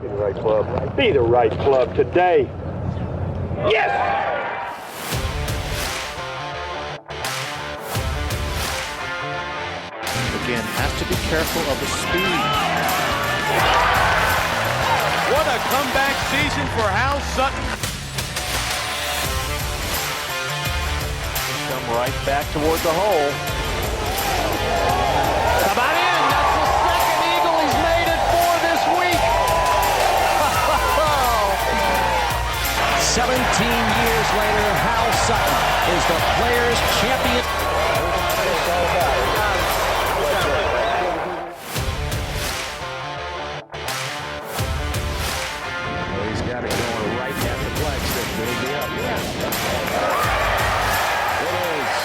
Be the right club. Be the right club today. Yes! Again, has to be careful of the speed. What a comeback season for Hal Sutton. Come right back toward the hole. How about in? That's the second eagle he's made it for this week. 17 years later, Hal Sutton is the Players' Champion. He's got it going right at the flagstick. It'll be up. It is.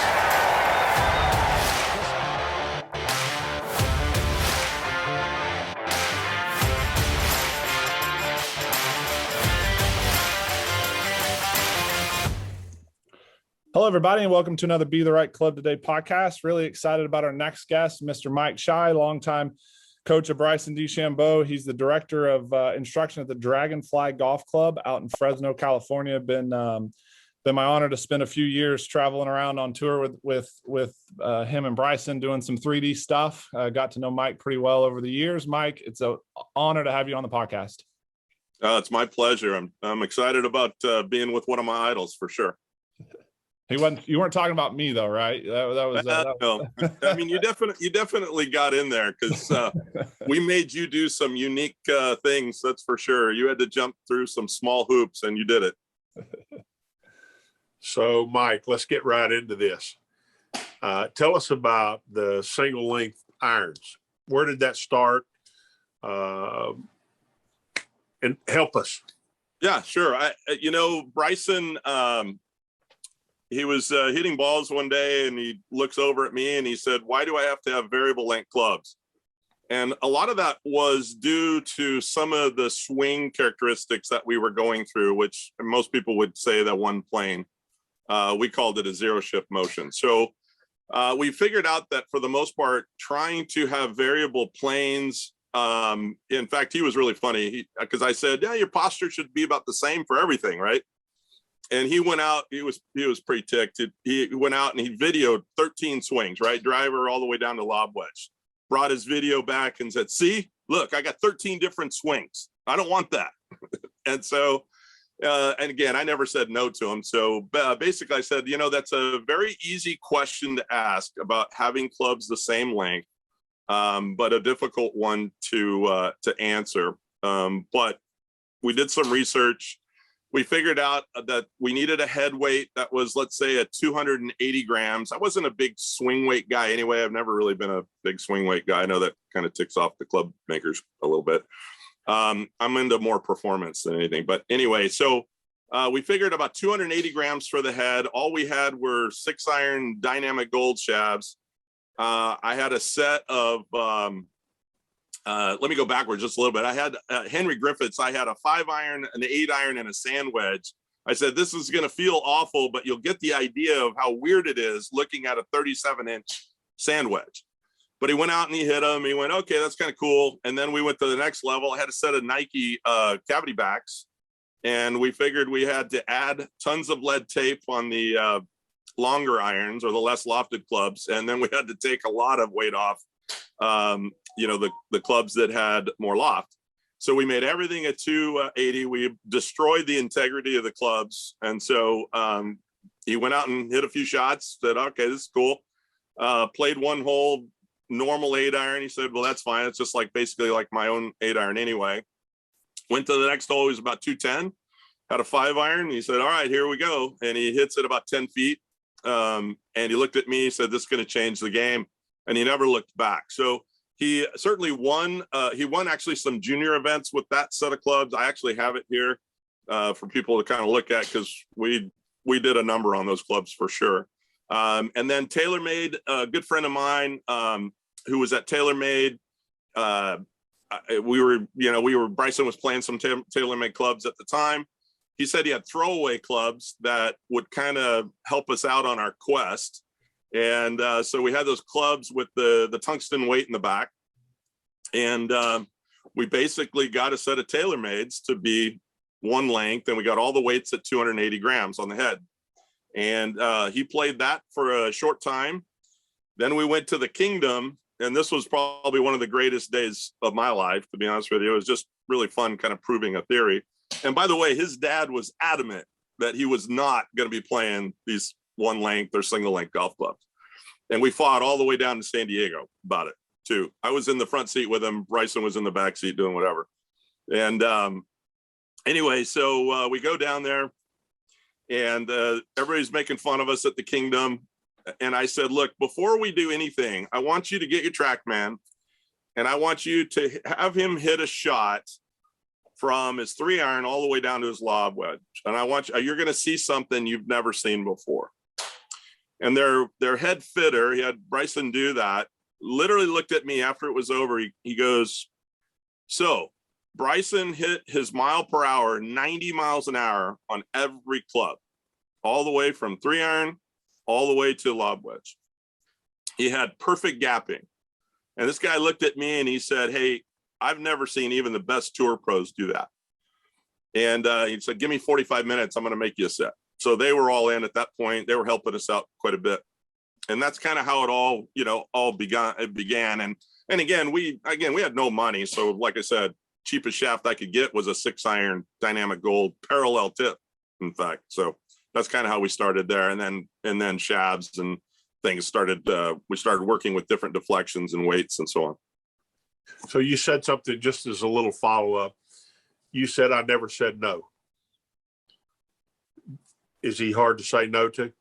Hello, everybody, and welcome to another Be the Right Club Today podcast. Really excited about our next guest, Mr. Mike Schy, longtime coach of Bryson DeChambeau. He's the director of instruction at the Dragonfly Golf Club out in Fresno, California. Been my honor to spend a few years traveling around on tour with him and Bryson, doing some 3D stuff. Got to know Mike pretty well over the years. Mike, it's an honor to have you on the podcast. It's my pleasure. I'm excited about being with one of my idols for sure. You weren't talking about me though, right? No. I mean, you definitely got in there because we made you do some unique things. That's for sure. You had to jump through some small hoops, and you did it. So, Mike, let's get right into this. Tell us about the single length irons. Where did that start? And help us. Yeah, sure. Bryson. He was hitting balls one day, and he looks over at me and he said, "Why do I have to have variable length clubs?" And a lot of that was due to some of the swing characteristics that we were going through, which most people would say that one plane. We called it a zero shift motion. So we figured out that for the most part, trying to have variable planes. In fact, he was really funny because I said, "Yeah, your posture should be about the same for everything, right?" And he went out, he was pretty ticked. He went out and he videoed 13 swings, right? Driver all the way down to lob wedge. Brought his video back and said, "See, look, I got 13 different swings. I don't want that." And so, and again, I never said no to him. So basically I said, that's a very easy question to ask about having clubs the same length, but a difficult one to answer. But we did some research. We figured out that we needed a head weight that was, let's say, at 280 grams. I wasn't a big swing weight guy anyway. I've never really been a big swing weight guy. I know that kind of ticks off the club makers a little bit. I'm into more performance than anything. But anyway, so we figured about 280 grams for the head. All we had were 6-iron dynamic gold shabs. I had a set of let me go backwards just a little bit. I had Henry Griffiths. I had a 5-iron, an 8-iron, and a sand wedge. I said, this is going to feel awful, but you'll get the idea of how weird it is looking at a 37-inch sand wedge. But he went out and he hit them. He went, okay, that's kind of cool. And then we went to the next level. I had a set of Nike cavity backs, and we figured we had to add tons of lead tape on the longer irons or the less lofted clubs. And then we had to take a lot of weight off the clubs that had more loft. So we made everything at 280. We destroyed the integrity of the clubs. And so he went out and hit a few shots, said, okay, this is cool. Played one hole, normal 8-iron. He said, well, that's fine. It's just basically like my own 8-iron anyway. Went to the next hole. He was about 210, had a 5-iron. He said, all right, here we go. And he hits it about 10 feet. And he looked at me, said, this is going to change the game. And he never looked back. So he certainly won. He won actually some junior events with that set of clubs. I actually have it here for people to kind of look at because we did a number on those clubs for sure. And then TaylorMade, a good friend of mine who was at TaylorMade. Bryson was playing some TaylorMade clubs at the time. He said he had throwaway clubs that would kind of help us out on our quest. And so we had those clubs with the tungsten weight in the back. And we basically got a set of TaylorMades to be one length, and we got all the weights at 280 grams on the head. And he played that for a short time. Then we went to the Kingdom, and this was probably one of the greatest days of my life, to be honest with you. It was just really fun kind of proving a theory. And by the way, his dad was adamant that he was not going to be playing these one length or single length golf clubs. And we fought all the way down to San Diego about it too. I was in the front seat with him. Bryson was in the back seat doing whatever. And anyway, so we go down there, and everybody's making fun of us at the Kingdom. And I said, look, before we do anything, I want you to get your TrackMan, and I want you to have him hit a shot from his 3-iron all the way down to his lob wedge. And I want you're going to see something you've never seen before. And their head fitter, he had Bryson do that, literally looked at me after it was over. He goes, so Bryson hit his mile per hour, 90 miles an hour on every club, all the way from 3-iron all the way to lob wedge. He had perfect gapping. And this guy looked at me and he said, hey, I've never seen even the best tour pros do that. And he said, give me 45 minutes. I'm going to make you a set. So they were all in at that point. They were helping us out quite a bit. And that's kind of how it all began. And again, we had no money. So like I said, cheapest shaft I could get was a 6-iron dynamic gold parallel tip, in fact. So that's kind of how we started there. And then shafts and things started, we started working with different deflections and weights and so on. So you said something just as a little follow-up. You said, I never said no. Is he hard to say no to?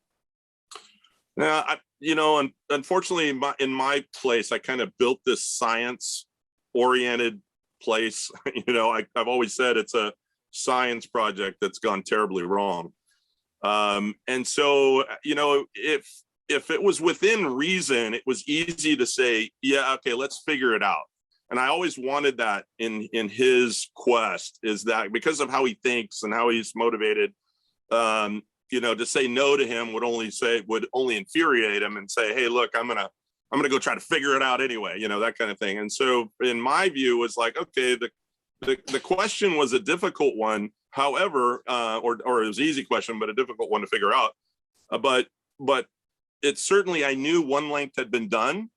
Now, unfortunately, in my place, I kind of built this science-oriented place. I've always said it's a science project that's gone terribly wrong. And so, if it was within reason, it was easy to say, yeah, okay, let's figure it out. And I always wanted that in his quest, is that because of how he thinks and how he's motivated, to say no to him would only infuriate him and say, hey, look, I'm gonna go try to figure it out anyway, that kind of thing. And so in my view was like, okay, the question was a difficult one, however, or it was an easy question, but a difficult one to figure out. But it certainly, I knew one length had been done.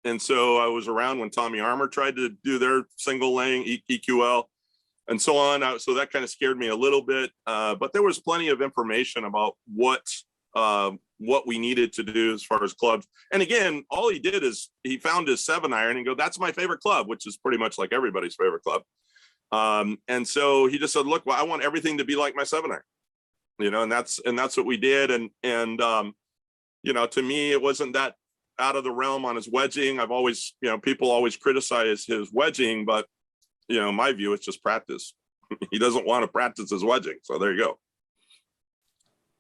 And so I was around when Tommy Armour tried to do their single lane EQL and so on. So that kind of scared me a little bit, but there was plenty of information about what we needed to do as far as clubs. And again, all he did is he found his 7-iron and go, that's my favorite club, which is pretty much like everybody's favorite club. And so he just said, look, well, I want everything to be like my 7-iron, and that's what we did. And to me, it wasn't that out of the realm on his wedging. I've always, people always criticize his wedging, but my view, it's just practice. He doesn't want to practice his wedging. So there you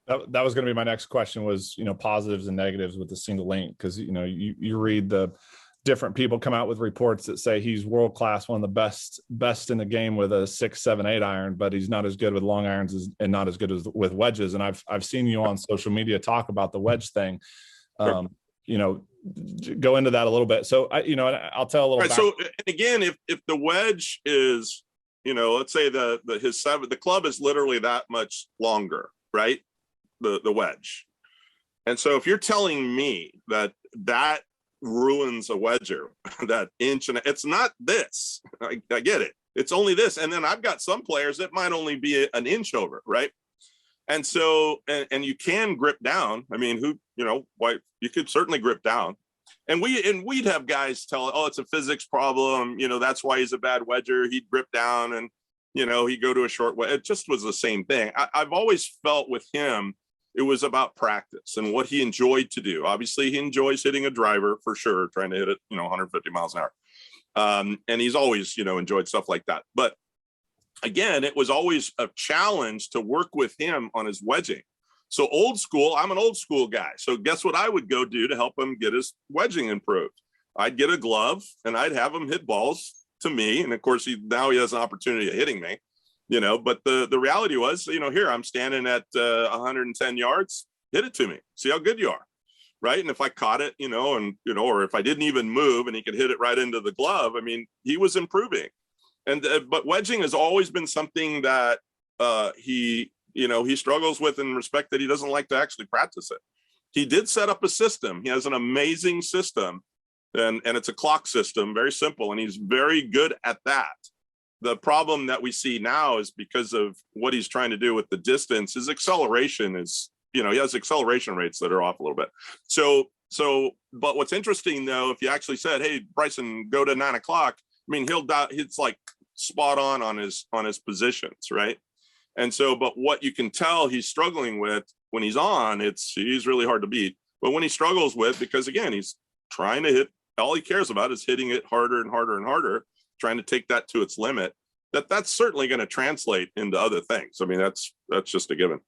go. That was going to be my next question was, positives and negatives with the single link. Cause you read the different people come out with reports that say he's world-class, one of the best in the game with a 6, 7, 8-iron, but he's not as good with long irons and not as good as with wedges. And I've seen you on social media talk about the wedge thing. Sure. Go into that a little bit. So I'll tell a little. Right, so again, if the wedge is, let's say the club is literally that much longer, right? The wedge. And so if you're telling me that ruins a wedger, that inch, and it's not this, I get it. It's only this. And then I've got some players that might only be an inch over, right? And so, and you can grip down. I mean, why you could certainly grip down. And we'd have guys tell, oh, it's a physics problem. That's why he's a bad wedger. He'd grip down and, he'd go to a short wedge. It just was the same thing. I've always felt with him, it was about practice and what he enjoyed to do. Obviously, he enjoys hitting a driver for sure, trying to hit it, 150 miles an hour. And he's always, enjoyed stuff like that. But again, it was always a challenge to work with him on his wedging. So old school, I'm an old school guy. So guess what I would go do to help him get his wedging improved? I'd get a glove and I'd have him hit balls to me. And of course, now he has an opportunity of hitting me, but the reality was, here I'm standing at 110 yards, hit it to me. See how good you are. Right. And if I caught it, or if I didn't even move and he could hit it right into the glove, I mean, he was improving. And but wedging has always been something that he struggles with in respect that he doesn't like to actually practice it. He did set up a system. He has an amazing system, and it's a clock system, very simple, and he's very good at that. The problem that we see now is because of what he's trying to do with the distance, his acceleration is, he has acceleration rates that are off a little bit. So, but what's interesting though, if you actually said, hey, Bryson, go to 9 o'clock, I mean, it's like spot on his positions, right? And so, but what you can tell he's struggling with when he's on, he's really hard to beat. But when he struggles with, because again, he's trying to hit, all he cares about is hitting it harder and harder and harder, trying to take that to its limit, that's certainly going to translate into other things. I mean, that's just a given.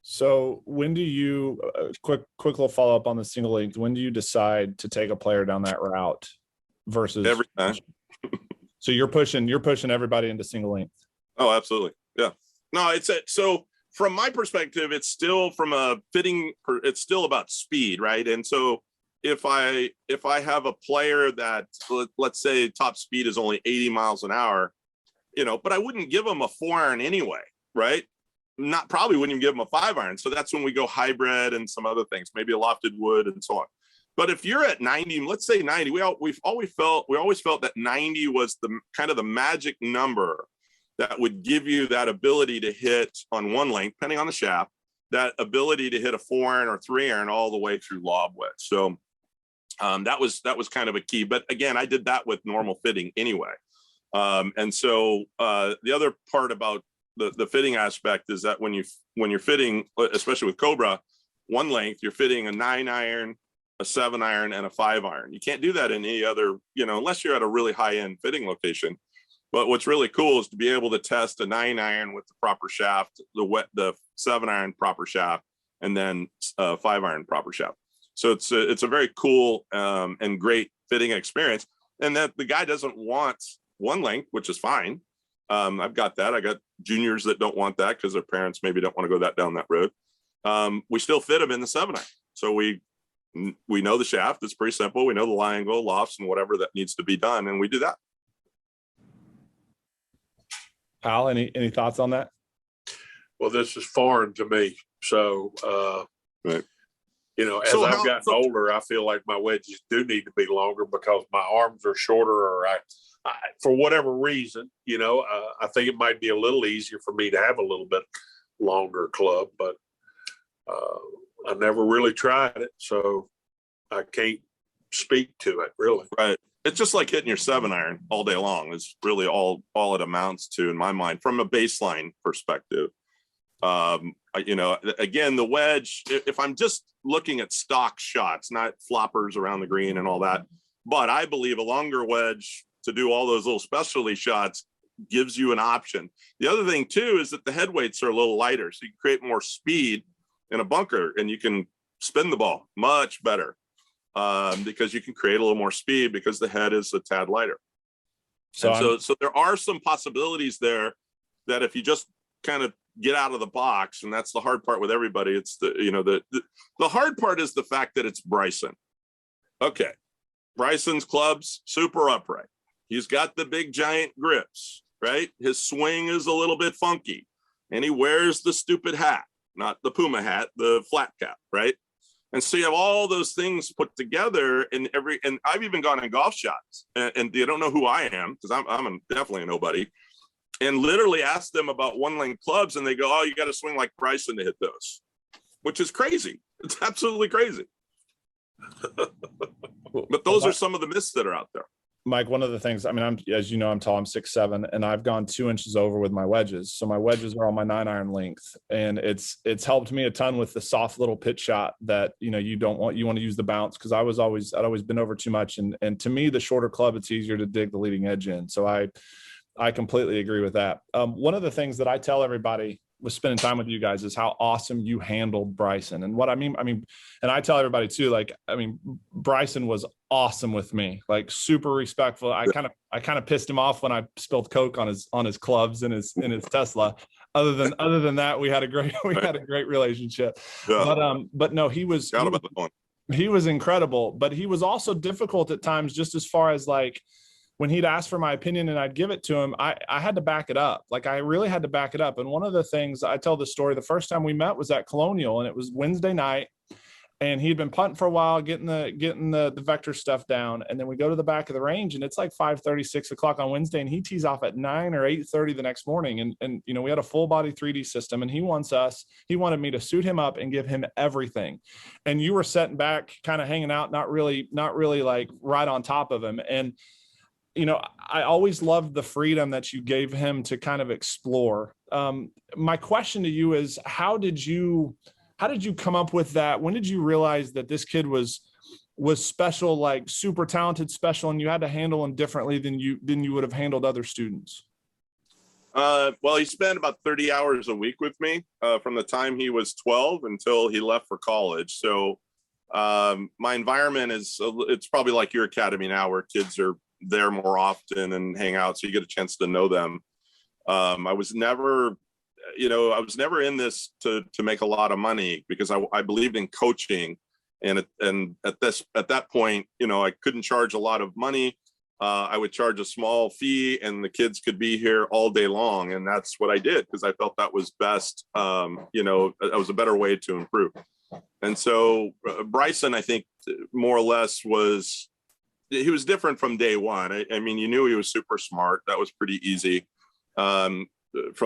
So when do you, quick little follow up on the single length, when do you decide to take a player down that route versus every time? So you're pushing everybody into single length. Oh, absolutely. Yeah. No, so from my perspective, it's still from a fitting, it's still about speed, right? And so if I have a player that, let's say top speed is only 80 miles an hour, but I wouldn't give him a 4-iron anyway, right? Probably wouldn't even give him a 5-iron. So that's when we go hybrid and some other things, maybe a lofted wood and so on. But if you're at 90, let's say 90, we always felt that 90 was the kind of the magic number that would give you that ability to hit on one length, depending on the shaft, that ability to hit a 4-iron or 3-iron all the way through lob wedge. So that was kind of a key. But again, I did that with normal fitting anyway. And so the other part about the fitting aspect is that when you're fitting, especially with Cobra, one length, you're fitting a 9-iron, a 7-iron, and a 5-iron. You can't do that in any other, unless you're at a really high-end fitting location. But what's really cool is to be able to test a 9-iron with the proper shaft, the 7-iron proper shaft, and then 5-iron proper shaft. So it's a very cool and great fitting experience. And that the guy doesn't want one length, which is fine. I've got that. I got juniors that don't want that because their parents maybe don't want to go down that road. We still fit them in the 7-iron. So we know the shaft. It's pretty simple. We know the lie angle, lofts, and whatever that needs to be done, and we do that. Hal, any thoughts on that? Well, this is foreign to me. So, right. As I've gotten older, I feel like my wedges do need to be longer because my arms are shorter, or I for whatever reason, I think it might be a little easier for me to have a little bit longer club, but I never really tried it, so I can't speak to it really. Right. It's just like hitting your 7-iron all day long is really all it amounts to in my mind from a baseline perspective. Again, the wedge, if I'm just looking at stock shots, not floppers around the green and all that, but I believe a longer wedge to do all those little specialty shots gives you an option. The other thing too is that the head weights are a little lighter, so you can create more speed in a bunker and you can spin the ball much better because you can create a little more speed because the head is a tad lighter. So there are some possibilities there that if you just kind of get out of the box, and that's the hard part with everybody. It's the hard part is the fact that it's Bryson. Okay. Bryson's clubs, super upright. He's got the big giant grips, right? His swing is a little bit funky, and he wears the stupid hat, not the Puma hat, the flat cap, right? And so you have all those things put together and I've even gone in golf shots and they don't know who I am because I'm definitely a nobody, and literally ask them about one length clubs and they go, oh, you got to swing like Bryson to hit those, which is crazy. It's absolutely crazy. But those are some of the myths that are out there. Mike, one of the things, I'm tall, I'm 6'7", and I've gone 2 inches over with my wedges. So my wedges are on my 9-iron length, and it's helped me a ton with the soft little pitch shot that, you want to use the bounce. Cause I'd always been over too much. And to me, the shorter club, it's easier to dig the leading edge in. So I completely agree with that. One of the things that I tell everybody with spending time with you guys is how awesome you handled Bryson. And what I mean, and I tell everybody too, Bryson was awesome with me, like super respectful. I kind of pissed him off when I spilled Coke on his clubs in his Tesla. Other than that, we had a great relationship. Yeah. But no, he was incredible, but he was also difficult at times, just as far as when he'd ask for my opinion and I'd give it to him, I had to back it up. Like I really had to back it up. And one of the things I tell the story, the first time we met was at Colonial, and it was Wednesday night, and he'd been putting for a while, getting the vector stuff down. And then we go to the back of the range, and it's like 5:30, 6 o'clock on Wednesday, and he tees off at 9 or 8:30 the next morning. And we had a full body 3D system, and he wanted me to suit him up and give him everything. And you were sitting back, kind of hanging out, not really like right on top of him. And I always loved the freedom that you gave him to kind of explore. My question to you is, how did you come up with that? When did you realize that this kid was special, like super talented, special, and you had to handle him differently than you would have handled other students? Well, he spent about 30 hours a week with me from the time he was 12 until he left for college. So my environment it's probably like your academy now, where kids are there more often and hang out, so you get a chance to know them. I was never in this to make a lot of money, because I believed in coaching, and at that point, I couldn't charge a lot of money. I would charge a small fee, and the kids could be here all day long, and that's what I did, because I felt that was best. That was a better way to improve. And so Bryson, I think, more or less he was different from day one. I mean, you knew he was super smart. That was pretty easy. From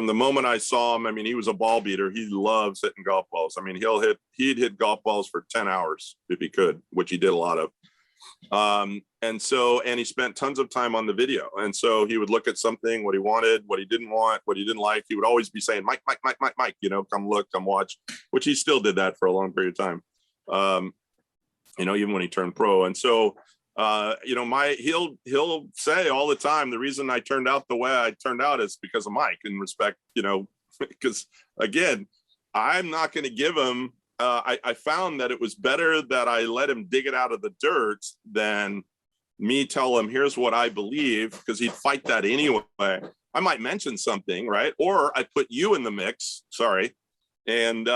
the moment I saw him, I mean, he was a ball beater. He loves hitting golf balls. I mean, he'd hit golf balls for 10 hours if he could, which he did a lot of. And he spent tons of time on the video. And so he would look at something, what he wanted, what he didn't want, what he didn't like. He would always be saying, Mike, come look, come watch, which he still did that for a long period of time. Even when he turned pro. And so, he'll say all the time, the reason I turned out the way I turned out is because of Mike, in respect, because again, I'm not going to give him, I found that it was better that I let him dig it out of the dirt than me tell him, here's what I believe, because he'd fight that anyway. I might mention something, right? Or I put you in the mix, and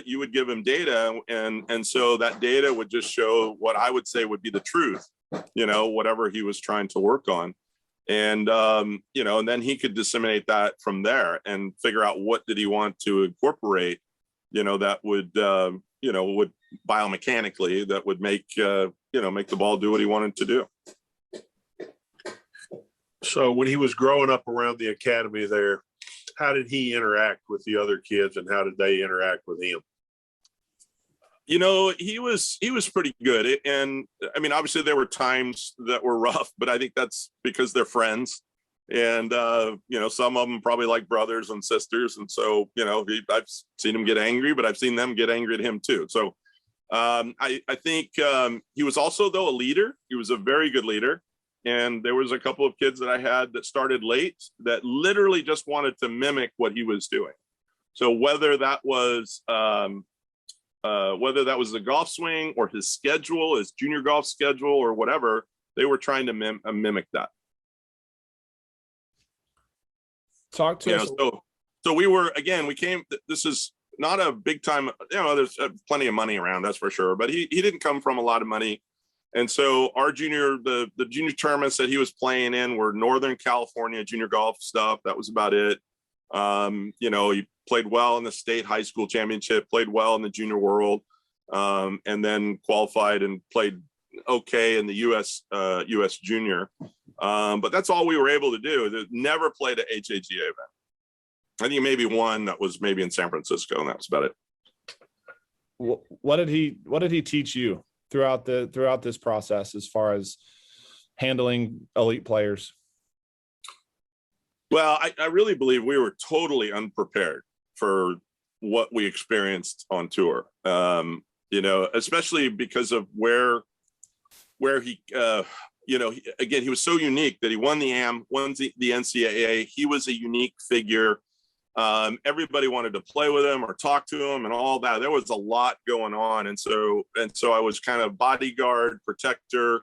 you would give him data, and so that data would just show what I would say would be the truth, whatever he was trying to work on. And and then he could disseminate that from there and figure out what did he want to incorporate, that would would biomechanically, that would make the ball do what he wanted to do. So when he was growing up around the academy there, how did he interact with the other kids, and how did they interact with him? He was pretty good. And I mean, obviously there were times that were rough, but I think that's because they're friends. And, some of them probably like brothers and sisters. And so, I've seen him get angry, but I've seen them get angry at him too. So I think he was also, though, a leader. He was a very good leader. And there was a couple of kids that I had that started late that literally just wanted to mimic what he was doing. So whether that was the golf swing or his schedule, his junior golf schedule, or whatever, they were trying to mimic that. Talk to us. So we came, this is not a big time, there's plenty of money around, that's for sure, but he didn't come from a lot of money. And so our the junior tournaments that he was playing in were Northern California junior golf stuff. That was about it. He played well in the state high school championship, played well in the junior world, and then qualified and played okay in the US junior. But that's all we were able to do. Never played an HAGA event. I think maybe one that was maybe in San Francisco, and that was about it. What did he teach you throughout this process as far as handling elite players? Well, I really believe we were totally unprepared for what we experienced on tour. Especially because of where he, again, he was so unique that he won the AM, won the NCAA. He was a unique figure. Everybody wanted to play with him or talk to him and all that. There was a lot going on. And so I was kind of bodyguard, protector,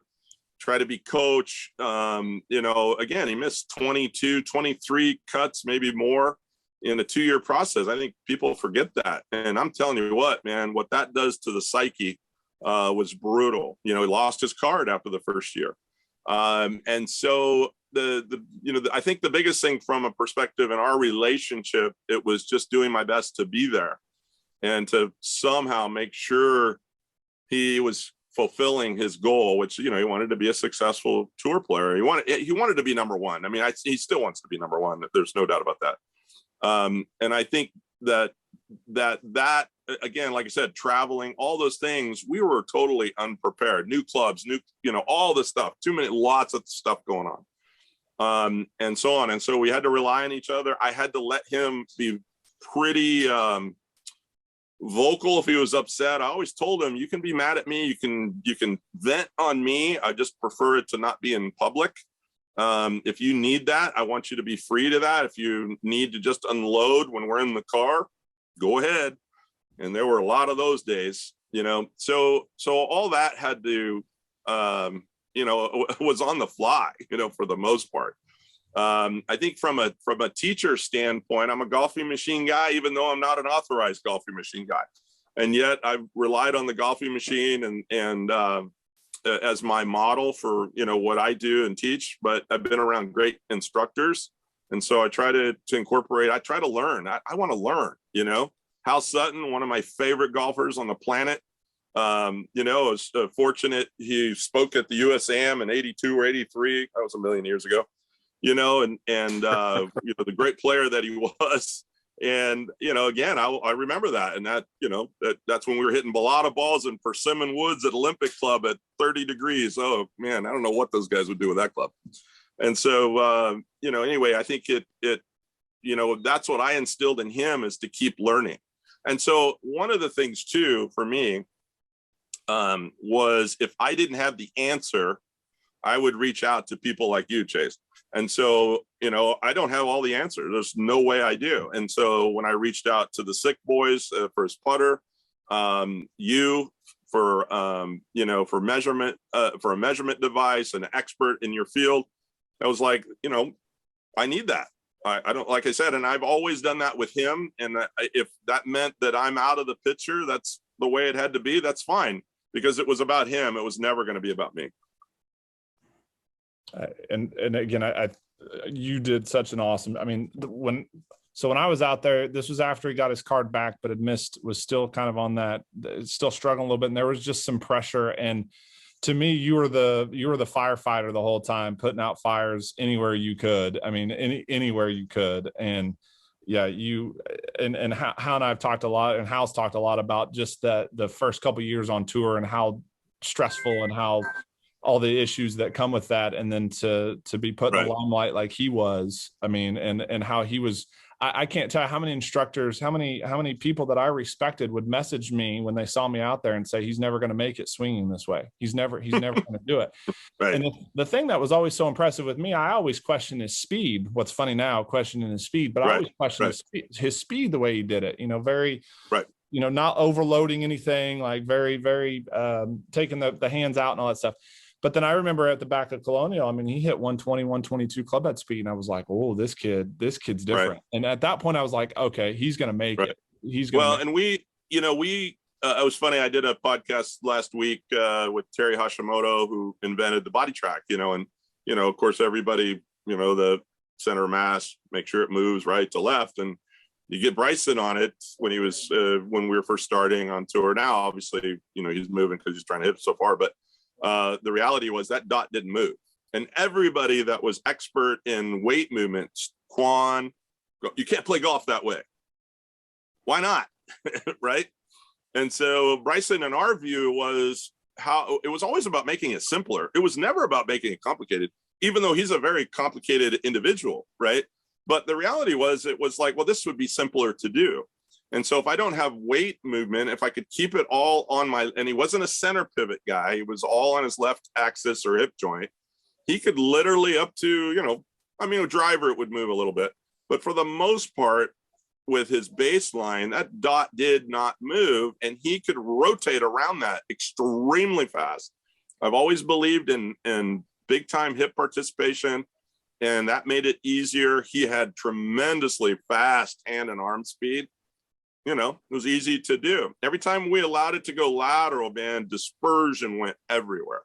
try to be coach. Again, he missed 22, 23 cuts, maybe more in a 2-year process. I think people forget that. And I'm telling you what, man, what that does to the psyche was brutal. He lost his card after the first year. And so I think the biggest thing from a perspective in our relationship, it was just doing my best to be there and to somehow make sure he was fulfilling his goal, which, he wanted to be a successful tour player. He wanted to be number one. I mean, he still wants to be number one. There's no doubt about that. And I think that again, like I said, traveling, all those things, we were totally unprepared. New clubs, all this stuff, lots of stuff going on, and so on. And so we had to rely on each other. I had to let him be pretty vocal if he was upset. I always told him, you can be mad at me, you can vent on me. I just prefer it to not be in public. If you need that, I want you to be free to that. If you need to just unload when we're in the car, go ahead. And there were a lot of those days, so all that had to, was on the fly, for the most part. I think from a teacher standpoint, I'm a golfing machine guy, even though I'm not an authorized golfing machine guy. And yet I've relied on the golfing machine and as my model for, what I do and teach, but I've been around great instructors. And so I try to incorporate, I try to learn. I want to learn, Hal Sutton, one of my favorite golfers on the planet. I was fortunate. He spoke at the USAM in 82 or 83. That was a million years ago, and the great player that he was. And, again, I remember that. And that, that's when we were hitting balata balls in Persimmon Woods at Olympic Club at 30 degrees. Oh, man, I don't know what those guys would do with that club. And so, anyway, I think that's what I instilled in him, is to keep learning. And so one of the things, too, for me, was if I didn't have the answer, I would reach out to people like you, Chase. And so, I don't have all the answers. There's no way I do. And so when I reached out to the Sick Boys for his putter, you for, for measurement, for a measurement device, an expert in your field, I was like, I need that. I don't, like I said, and I've always done that with him. And if that meant that I'm out of the picture, that's the way it had to be. That's fine, because it was about him. It was never going to be about me. And again, you did such an awesome, when I was out there, this was after he got his card back, but had missed, was still kind of on that, still struggling a little bit. And there was just some pressure. And to me, you were the firefighter the whole time, putting out fires anywhere you could. Anywhere you could. And yeah, you and Hal and I have talked a lot, and Hal's talked a lot about just the first couple of years on tour and how stressful and how all the issues that come with that. And then to be put in the limelight like he was, and how he was, I can't tell you how many instructors, how many people that I respected would message me when they saw me out there and say, he's never going to make it swinging this way. He's never going to do it. Right. And the thing that was always so impressive with me, I always questioned his speed. What's funny now, questioning his speed, but I always questioned his speed, the way he did it, very, not overloading anything, like very, very taking the hands out and all that stuff. But then I remember at the back of Colonial, he hit 120, 122 club head speed. And I was like, oh, this kid's different. Right. And at that point I was like, okay, he's going to make it. He's going to. And it was funny. I did a podcast last week with Terry Hashimoto, who invented the body track, and, of course, everybody, the center of mass, make sure it moves right to left. And you get Bryson on it when he was, when we were first starting on tour. Now, obviously, he's moving because he's trying to hit it so far, but the reality was that dot didn't move. And everybody that was expert in weight movements, Quan, you can't play golf that way. Why not? Right. And so Bryson, in our view, was how it was always about making it simpler. It was never about making it complicated, even though he's a very complicated individual. Right. But the reality was, it was like, well, this would be simpler to do. And so if I don't have weight movement, if I could keep it all on and he wasn't a center pivot guy, he was all on his left axis or hip joint. He could literally up to, a driver, it would move a little bit, but for the most part with his baseline, that dot did not move, and he could rotate around that extremely fast. I've always believed in big time hip participation, and that made it easier. He had tremendously fast hand and arm speed. It was easy to do. Every time we allowed it to go lateral, man, dispersion went everywhere.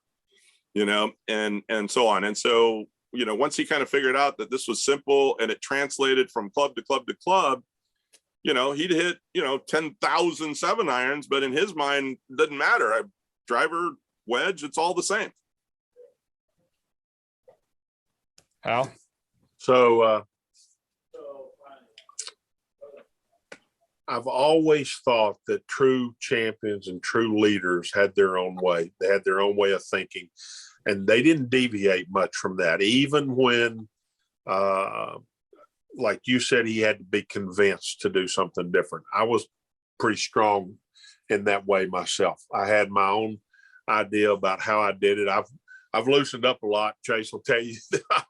and so on. And so, once he kind of figured out that this was simple and it translated from club to club to club, he'd hit, 10,000 7-irons, but in his mind, doesn't matter. Driver, wedge, it's all the same. Hal? So I've always thought that true champions and true leaders had their own way. They had their own way of thinking, and they didn't deviate much from that. Even when, like you said, he had to be convinced to do something different. I was pretty strong in that way myself. I had my own idea about how I did it. I've loosened up a lot. Chase will tell you that I've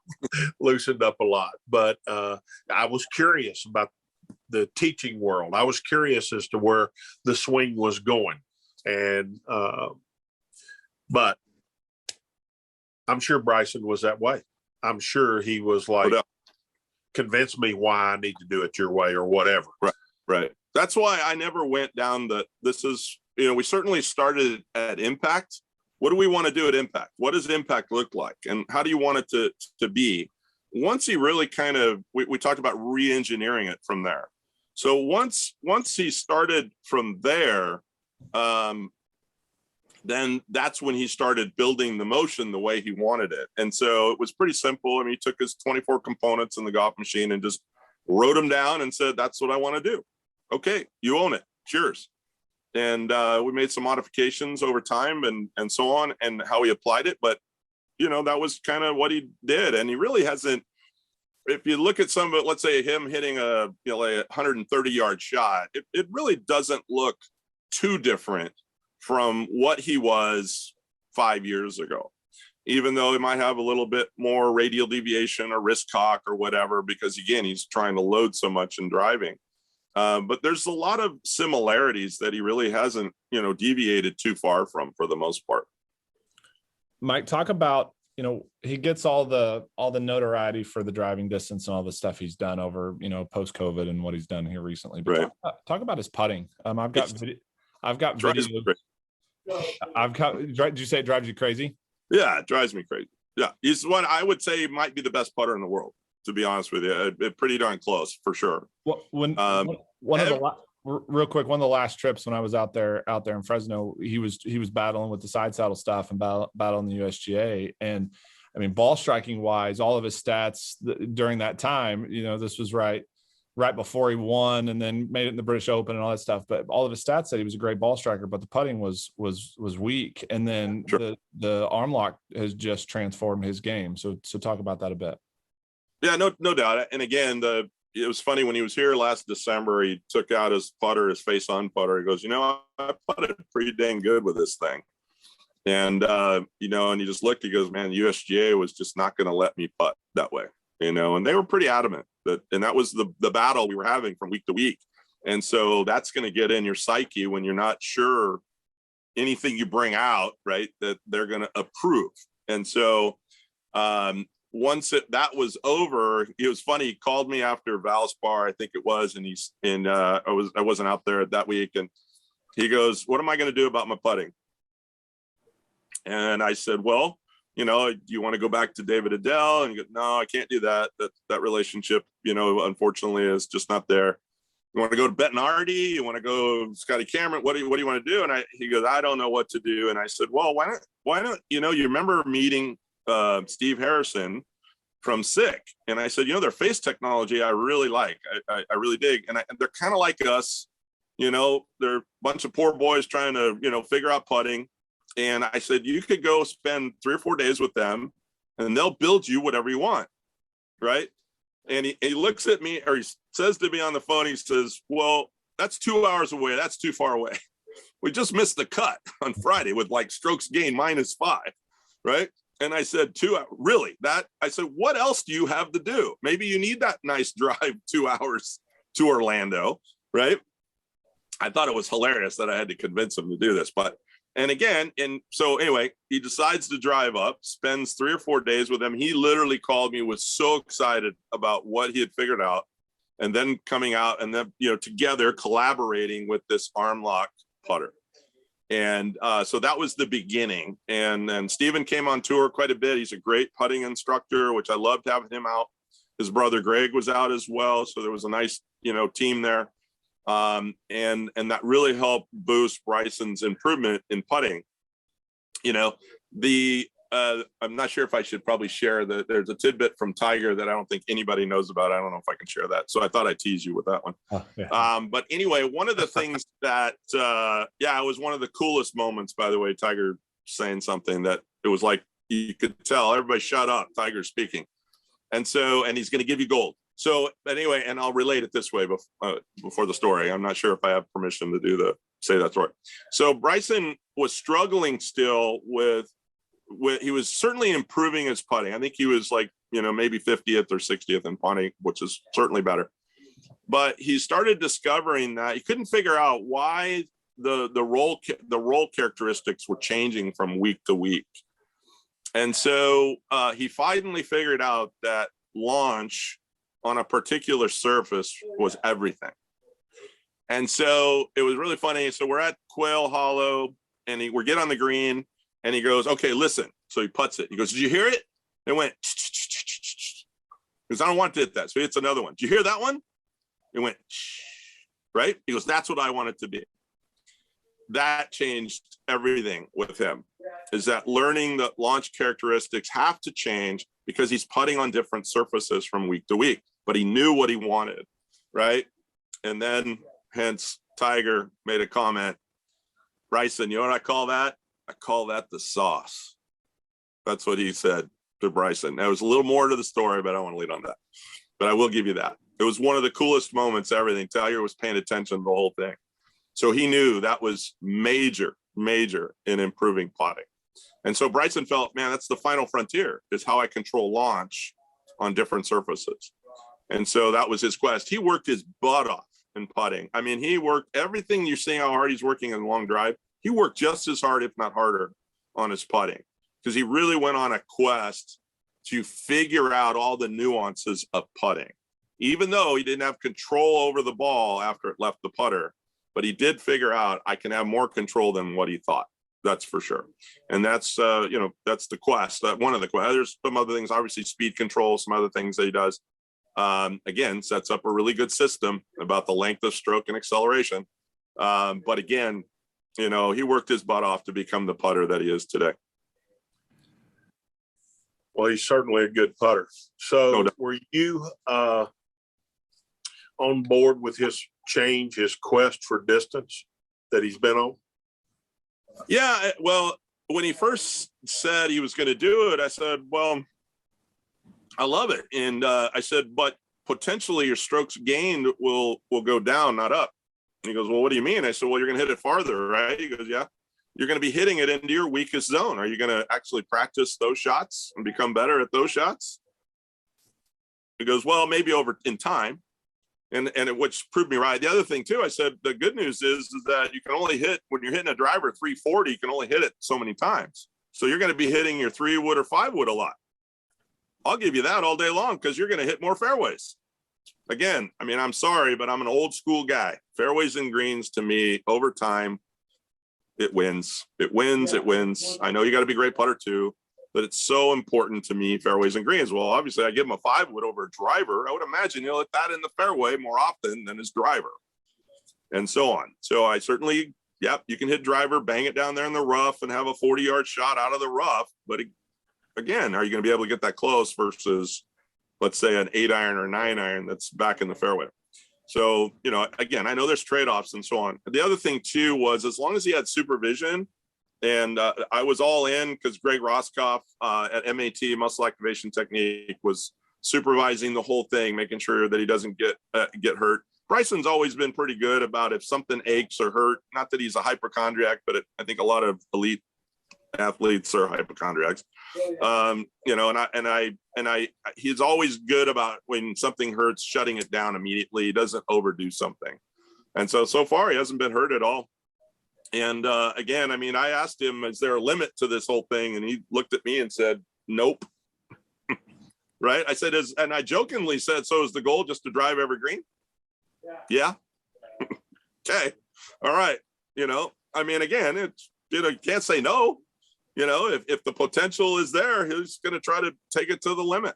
loosened up a lot, but I was curious about the teaching world. I was curious as to where the swing was going. And, but I'm sure Bryson was that way. I'm sure he was like, convince me why I need to do it your way or whatever. Right. That's why I never went down this is, we certainly started at impact. What do we want to do at impact? What does impact look like? And how do you want it to be? Once he really kind of, we talked about re-engineering it from there. So once he started from there, then that's when he started building the motion the way he wanted it. And so it was pretty simple. I mean, he took his 24 components in the golf machine and just wrote them down and said, that's what I want to do. Okay, you own it. It's yours. And we made some modifications over time and so on, and how he applied it. But, that was kind of what he did. And he really hasn't, if you look at some of it, let's say him hitting a 130-yard shot, it really doesn't look too different from what he was 5 years ago, even though he might have a little bit more radial deviation or wrist cock or whatever, because again, he's trying to load so much in driving. But there's a lot of similarities that he really hasn't, deviated too far from for the most part. Mike, talk about, he gets all the notoriety for the driving distance and all the stuff he's done over, post COVID and what he's done here recently. But right. talk about his putting. I've got video. Did you say it drives you crazy? Yeah, it drives me crazy. Yeah, he's what I would say might be the best putter in the world, to be honest with you. Pretty darn close for sure. Well, one of the last trips when I was out there in Fresno, he was battling with the side saddle stuff and battling the USGA. And I mean, ball striking wise, all of his stats during that time, this was right before he won and then made it in the British Open and all that stuff. But all of his stats said he was a great ball striker, but the putting was weak. And then sure. the arm lock has just transformed his game. So talk about that a bit. Yeah, no doubt. And again, it was funny when he was here last December, he took out his putter, his face on putter. He goes, I putted pretty dang good with this thing. And, and he just looked, he goes, man, USGA was just not going to let me putt that way, and they were pretty adamant and that was the battle we were having from week to week. And so that's going to get in your psyche when you're not sure anything you bring out, right, that they're going to approve. And so, once that was over, it was funny. He called me after Valspar, I think it was, and I wasn't out there that week, and he goes, "What am I going to do about my putting?" And I said, "Well, do you want to go back to David Adele?" And he goes, "No, I can't do that. That relationship, unfortunately, is just not there. You want to go to Bettinardi? You want to go Scotty Cameron? What do you want to do?" And he goes, "I don't know what to do." And I said, "Well, why not? You remember meeting Steve Harrison from SICK, and I said, their face technology I really like, I really dig, and they're kind of like us, they're a bunch of poor boys trying to figure out putting, and I said you could go spend 3 or 4 days with them, and they'll build you whatever you want, right?" And he looks at me, or he says to me on the phone, he says, "Well, that's 2 hours away. That's too far away. We just missed the cut on Friday with like strokes gain -5, right?" And I said, really? I said, what else do you have to do? Maybe you need that nice drive 2 hours to Orlando, right? I thought it was hilarious that I had to convince him to do this. So anyway, he decides to drive up, spends 3 or 4 days with him. He literally called me, was so excited about what he had figured out, and then coming out and then, together collaborating with this arm lock putter. And so that was the beginning. And then Steven came on tour quite a bit. He's a great putting instructor, which I loved having him out. His brother Greg was out as well. So there was a nice, team there. And that really helped boost Bryson's improvement in putting. I'm not sure if I should probably share that there's a tidbit from Tiger that I don't think anybody knows about. I don't know if I can share that. So I thought I'd tease you with that one. Oh, yeah. But anyway, one of the things that, it was one of the coolest moments, by the way, Tiger saying something that it was like, you could tell everybody shut up, Tiger's speaking. And he's going to give you gold. So anyway, and I'll relate it this way before the story. I'm not sure if I have permission to say that story. So Bryson was struggling still with he was certainly improving his putting. I think he was like, maybe 50th or 60th in putting, which is certainly better. But he started discovering that he couldn't figure out why the roll characteristics were changing from week to week. And so he finally figured out that launch on a particular surface was everything. And so it was really funny. So we're at Quail Hollow and we get on the green. And he goes, okay, listen. So he puts it. He goes, did you hear it? It went, because I don't want to hit that. So he hits another one. Did you hear that one? It went, right? He goes, that's what I want it to be. That changed everything with him, is that learning that launch characteristics have to change because he's putting on different surfaces from week to week, but he knew what he wanted, right? And then hence Tiger made a comment, Bryson, you know what I call that? I call that the sauce. That's what he said to Bryson. There was a little more to the story, but I don't want to lead on that. But I will give you that. It was one of the coolest moments, everything. Tiger was paying attention to the whole thing. So he knew that was major in improving putting. And so Bryson felt, man, that's the final frontier, is how I control launch on different surfaces. And so that was his quest. He worked his butt off in putting. I mean, he worked everything. You're seeing how hard he's working in long drive. He worked just as hard, if not harder, on his putting, because he really went on a quest to figure out all the nuances of putting, even though he didn't have control over the ball after it left the putter. But he did figure out, I can have more control than what he thought. That's for sure. And that's, that's the quest. One of the quests. There's some other things, obviously speed control, some other things that he does. Again, sets up a really good system about the length of stroke and acceleration. But again, he worked his butt off to become the putter that he is today. Well, he's certainly a good putter. So were you on board with his change, his quest for distance that he's been on? Yeah, well, when he first said he was going to do it, I said, well, I love it. And I said, but potentially your strokes gained will go down, not up. And he goes, well, what do you mean? I said, well, you're going to hit it farther, right? He goes, yeah, you're going to be hitting it into your weakest zone. Are you going to actually practice those shots and become better at those shots? He goes, well, maybe over in time. And which proved me right. The other thing too, I said, the good news is that you can only hit, when you're hitting a driver 340, you can only hit it so many times. So you're going to be hitting your 3-wood or 5-wood a lot. I'll give you that all day long because you're going to hit more fairways. Again, I mean, I'm sorry, but I'm an old school guy. Fairways and greens to me over time, it wins. It wins. It wins. I know you got to be a great putter too, but it's so important to me, fairways and greens. Well, obviously I give him a 5-wood over a driver. I would imagine he'll hit that in the fairway more often than his driver and so on. So I certainly, you can hit driver, bang it down there in the rough and have a 40-yard shot out of the rough. But again, are you going to be able to get that close versus, let's say, an 8-iron or 9-iron that's back in the fairway? So, again, I know there's trade-offs and so on. The other thing too was, as long as he had supervision, and I was all in because Greg Roscoff at MAT, Muscle Activation Technique, was supervising the whole thing, making sure that he doesn't get hurt. Bryson's always been pretty good about if something aches or hurt. Not that he's a hypochondriac, but I think a lot of elite athletes are hypochondriacs. He's always good about when something hurts, shutting it down immediately. He doesn't overdo something. And so far he hasn't been hurt at all. And again, I mean, I asked him, is there a limit to this whole thing? And he looked at me and said, nope. Right. I said, and I jokingly said, so is the goal just to drive every green? Yeah. Okay. All right. I mean, again, it's, you can't say no. If the potential is there, he's going to try to take it to the limit.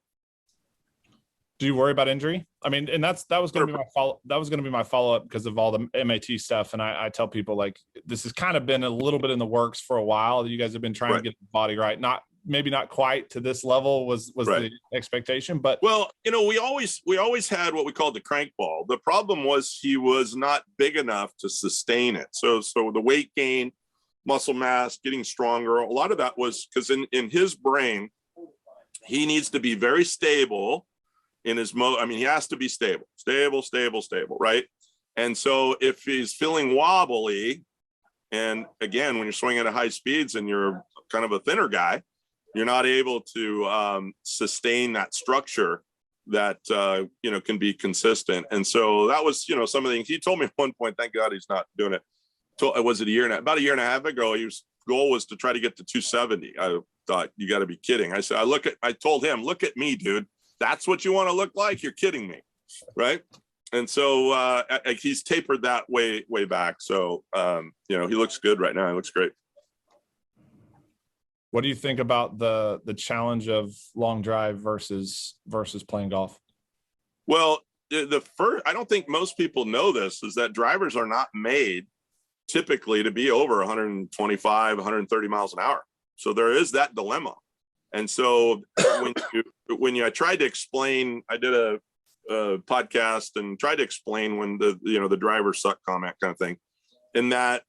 Do you worry about injury? I mean, and that was going to be my follow. That was going to be my follow-up because of all the MAT stuff. And I tell people, like, this has kind of been a little bit in the works for a while. You guys have been trying to get the body right. Maybe not quite to this level was the expectation, but well, we always had what we called the crank ball. The problem was he was not big enough to sustain it. So the weight gain, muscle mass, getting stronger, a lot of that was because in his brain, he needs to be very stable in his he has to be stable, right? And so if he's feeling wobbly, and again, when you're swinging at high speeds and you're kind of a thinner guy, you're not able to sustain that structure that can be consistent. And so that was some of the things he told me at one point. Thank God he's not doing it. Was it about a year and a half ago? His goal was to try to get to 270. I thought, you got to be kidding. I said, I told him, look at me, dude. That's what you want to look like? You're kidding me, right? And so he's tapered that way back. So he looks good right now. He looks great. What do you think about the challenge of long drive versus playing golf? Well, I don't think most people know this, is that drivers are not made typically to be over 125, 130 miles an hour. So there is that dilemma. And so I tried to explain, I did a podcast and tried to explain when the drivers suck comment kind of thing, in that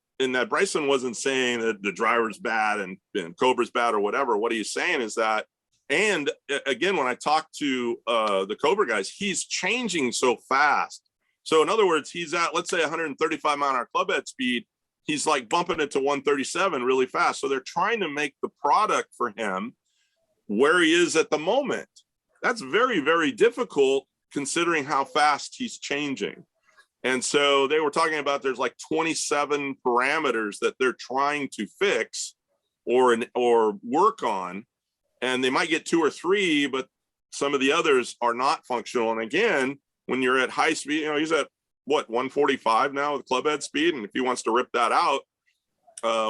Bryson wasn't saying that the driver's bad and Cobra's bad or whatever. What he's saying is that, and again, when I talk to the Cobra guys, he's changing so fast. So in other words, he's at, let's say 135 mile an hour club head speed. He's like bumping it to 137 really fast. So they're trying to make the product for him where he is at the moment. That's very, very difficult considering how fast he's changing. And so they were talking about there's like 27 parameters that they're trying to fix or work on. And they might get 2 or 3, but some of the others are not functional. And again, when you're at high speed, he's at 145 now with club head speed. And if he wants to rip that out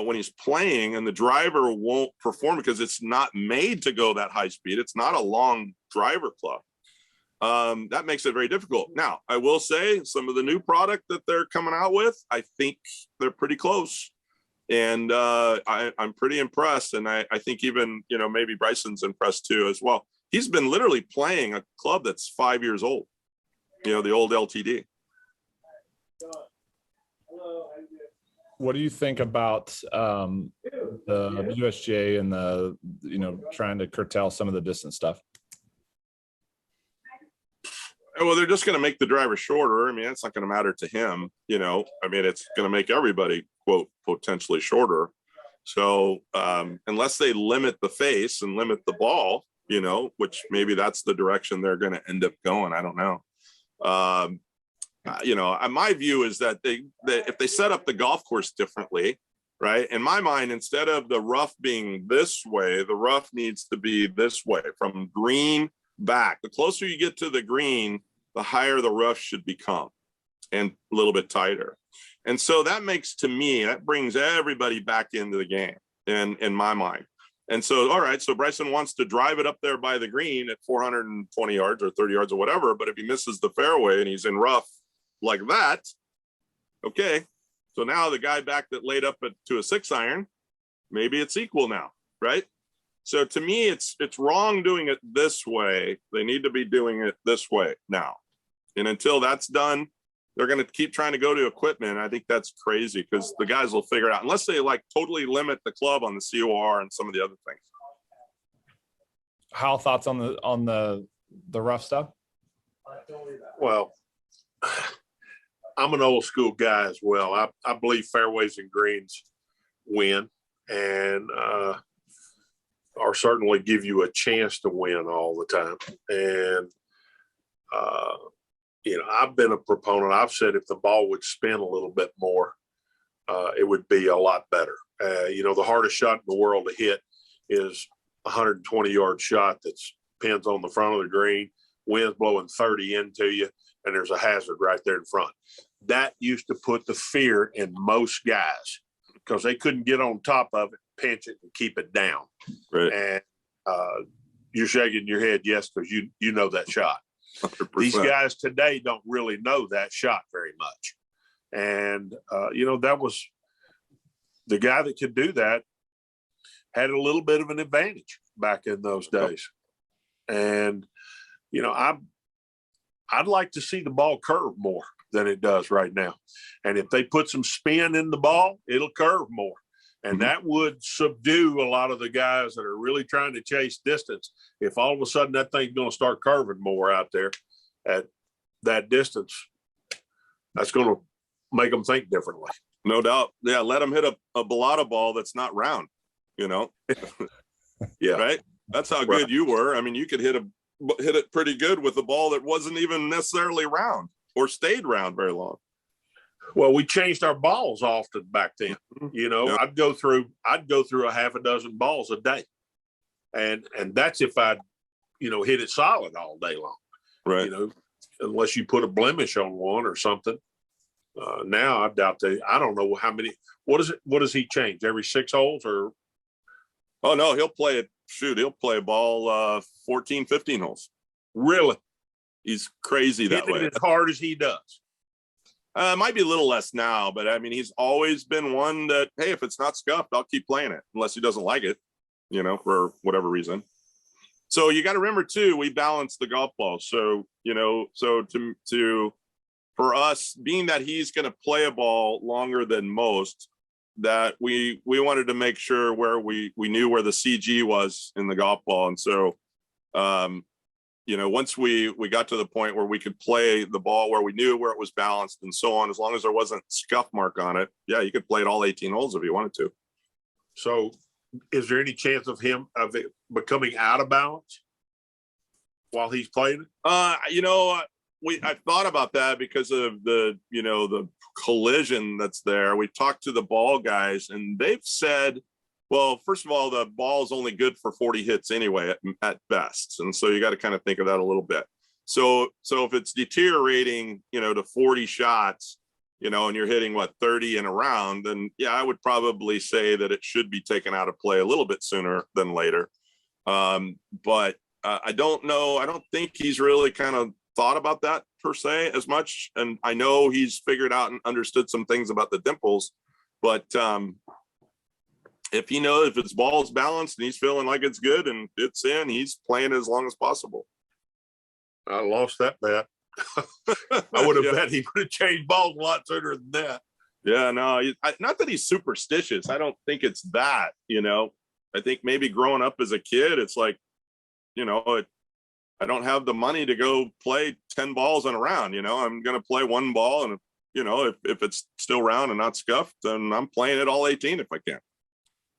when he's playing, and the driver won't perform because it's not made to go that high speed. It's not a long driver club. That makes it very difficult. Now, I will say some of the new product that they're coming out with, I think they're pretty close. And I'm pretty impressed. And I think even, maybe Bryson's impressed too as well. He's been literally playing a club that's 5 years old, the old LTD. What do you think about the USGA and the, trying to curtail some of the distance stuff? Well, they're just going to make the driver shorter. I mean, it's not going to matter to him, it's going to make everybody, quote, potentially shorter. So unless they limit the face and limit the ball, which maybe that's the direction they're going to end up going. I don't know. My view is that if they set up the golf course differently, right? In my mind, instead of the rough being this way, the rough needs to be this way from green back. The closer you get to the green, the higher the rough should become and a little bit tighter. And so that brings everybody back into the game in my mind. And so, all right, so Bryson wants to drive it up there by the green at 420 yards or 30 yards or whatever, but if he misses the fairway and he's in rough like that, okay, so now the guy back that laid up to a 6-iron, maybe it's equal now, right? So to me, it's wrong doing it this way. They need to be doing it this way now. And until that's done, they're going to keep trying to go to equipment. I think that's crazy because the guys will figure it out unless they totally limit the club on the COR and some of the other things. Hal, thoughts on the rough stuff? Well, I'm an old school guy as well. I believe fairways and greens win and or certainly give you a chance to win all the time. And, I've been a proponent. I've said if the ball would spin a little bit more, it would be a lot better. The hardest shot in the world to hit is a 120-yard shot that's pins on the front of the green, wind's blowing 30 into you, and there's a hazard right there in front. That used to put the fear in most guys. because they couldn't get on top of it, pinch it, and keep it down. Right. And you're shaking your head, yes, because you know that shot. 100%. These guys today don't really know that shot very much. And, that was the guy that could do that had a little bit of an advantage back in those days. And, I'd like to see the ball curve more than it does right now. And if they put some spin in the ball, it'll curve more. And that would subdue a lot of the guys that are really trying to chase distance. If all of a sudden that thing's going to start curving more out there at that distance, that's going to make them think differently. No doubt. Yeah, let them hit a balata ball that's not round, Yeah. Right? That's how good you were. I mean, you could hit it pretty good with a ball that wasn't even necessarily round or stayed round very long. Well, we changed our balls often back then. Yeah. I'd go through a half a dozen balls a day. And that's if I'd, hit it solid all day long. Right. Unless you put a blemish on one or something. Now I doubt I don't know how many. What does he change every 6 holes or? Oh no, he'll play a ball 14, 15 holes. Really? He's crazy that way. As hard as he does. Might be a little less now, but I mean, he's always been one that, hey, if it's not scuffed, I'll keep playing it unless he doesn't like it, for whatever reason. So you got to remember too, we balance the golf ball. So, for us, being that he's going to play a ball longer than most, that we wanted to make sure where we knew where the CG was in the golf ball. And so, once we got to the point where we could play the ball where we knew where it was balanced and so on, as long as there wasn't scuff mark on it, yeah, you could play it all 18 holes if you wanted to. So is there any chance of it becoming out of balance while he's playing it? I thought about that because of the collision that's there. We talked to the ball guys and they've said, well, first of all, the ball is only good for 40 hits anyway at best. And so you got to kind of think of that a little bit. So if it's deteriorating, to 40 shots, and you're hitting 30 in a round, then yeah, I would probably say that it should be taken out of play a little bit sooner than later. But I don't know. I don't think he's really kind of thought about that per se as much. And I know he's figured out and understood some things about the dimples, but if its ball's balanced and he's feeling like it's good and it's in, he's playing as long as possible. I lost that bet. I would have bet he would have changed balls a lot sooner than that. Yeah, no, not that he's superstitious. I don't think it's that, I think maybe growing up as a kid, it's like, I don't have the money to go play 10 balls in a round. I'm going to play one ball. And, if it's still round and not scuffed, then I'm playing it all 18 if I can.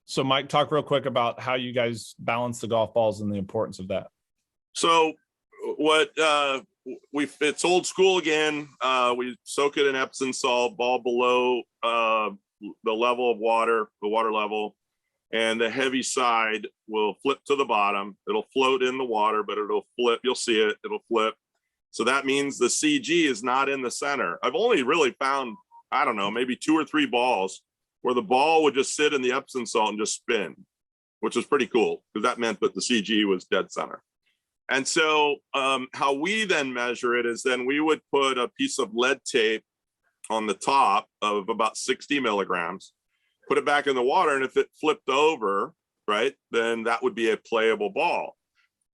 So Mike, talk real quick about how you guys balance the golf balls and the importance of that. So it's old school again. We soak it in Epsom salt, ball below the level of water, the water level, and the heavy side will flip to the bottom. It'll float in the water, but it'll flip. You'll see it. It'll flip. So that means the CG is not in the center. I've only really found, I don't know, maybe 2 or 3 balls where the ball would just sit in the Epsom salt and just spin, which was pretty cool because that meant that the CG was dead center. And so how we then measure it is then we would put a piece of lead tape on the top of about 60 milligrams, put it back in the water, and if it flipped over, right, then that would be a playable ball.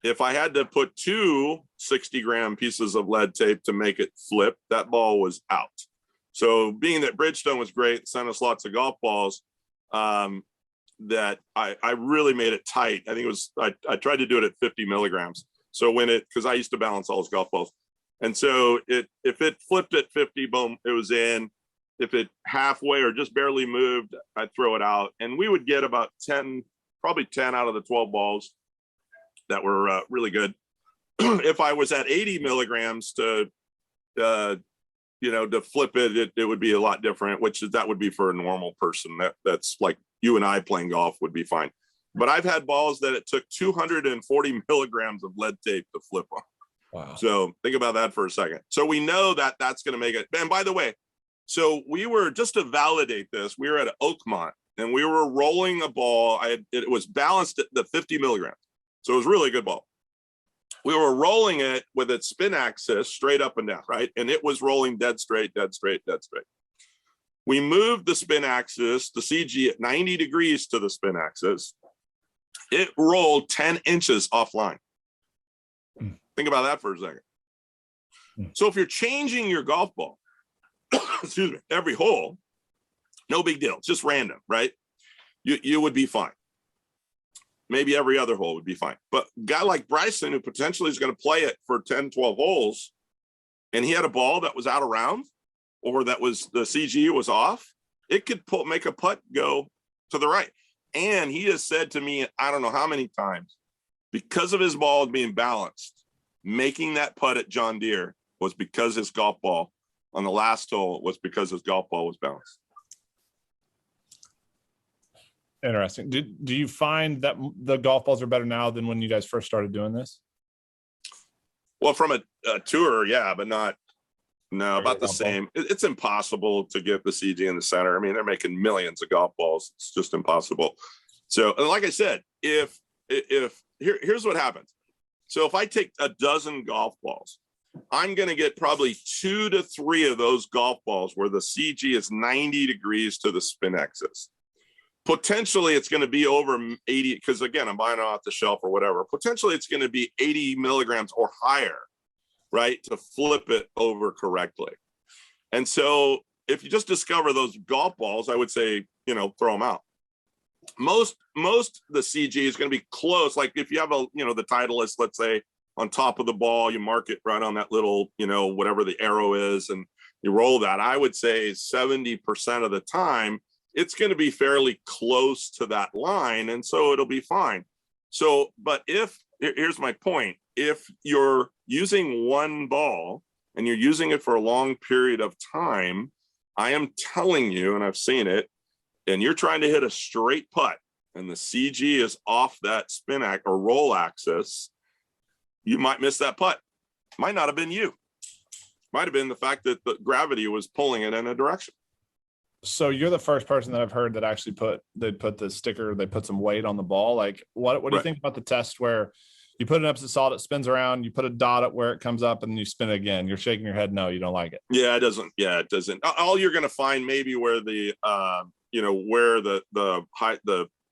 If I had to put 2 60-gram pieces of lead tape to make it flip, that ball was out. So being that Bridgestone was great, sent us lots of golf balls, that I really made it tight. I think it was, I tried to do it at 50 milligrams. So because I used to balance all those golf balls. And so if it flipped at 50, boom, it was in. If it halfway or just barely moved, I'd throw it out. And we would get about 10, probably 10 out of the 12 balls that were really good. If I was at 80 milligrams to flip it, it would be a lot different, that would be for a normal person. That's like you and I playing golf would be fine. But I've had balls that it took 240 milligrams of lead tape to flip on. Wow. So think about that for a second. So we know that that's going to make it. And by the way, so we were, just to validate this, we were at Oakmont and we were rolling a ball. It was balanced at the 50 milligrams. So it was really a good ball. We were rolling it with its spin axis straight up and down, right? And it was rolling dead straight, dead straight, dead straight. We moved the spin axis, the CG, at 90 degrees to the spin axis. It rolled 10 inches offline. Think about that for a second. So if you're changing your golf ball, excuse me, every hole, no big deal. It's just random, right? You would be fine. Maybe every other hole would be fine. But a guy like Bryson, who potentially is going to play it for 10, 12 holes, and he had a ball that was out of round, or that was the CG was off, it could make a putt go to the right. And he has said to me, I don't know how many times, because of his ball being balanced, making that putt at John Deere was because his golf ball on the last hole was because his golf ball was balanced. Interesting. Do you find that the golf balls are better now than when you guys first started doing this? Well, from a tour, yeah, but not. No, about the same. It's impossible to get the CG in the center. I mean, they're making millions of golf balls. It's just impossible. So, and like I said, here's what happens. So if I take a dozen golf balls, I'm going to get probably 2 to 3 of those golf balls where the CG is 90 degrees to the spin axis. Potentially, it's going to be over 80, because again, I'm buying it off the shelf or whatever. Potentially, it's going to be 80 milligrams or higher, right, to flip it over correctly. And so if you just discover those golf balls, I would say, throw them out. Most the CG is going to be close. Like if you have the Titleist, let's say, on top of the ball, you mark it right on that little, whatever the arrow is, and you roll that. I would say 70% of the time, it's going to be fairly close to that line. And so it'll be fine. So, but here's my point. If you're using one ball and you're using it for a long period of time, I am telling you, and I've seen it, and you're trying to hit a straight putt and the CG is off that spin or roll axis, you might miss that putt. Might not have been you. Might have been the fact that the gravity was pulling it in a direction. So you're the first person that I've heard that actually put the sticker, they put some weight on the ball. Like what do you think about the test where you put an Epson salt, it spins around, you put a dot at where it comes up, and then you spin it again? You're shaking your head. No, you don't like it. Yeah, it doesn't. Yeah, it doesn't. All you're going to find maybe where the, where the height,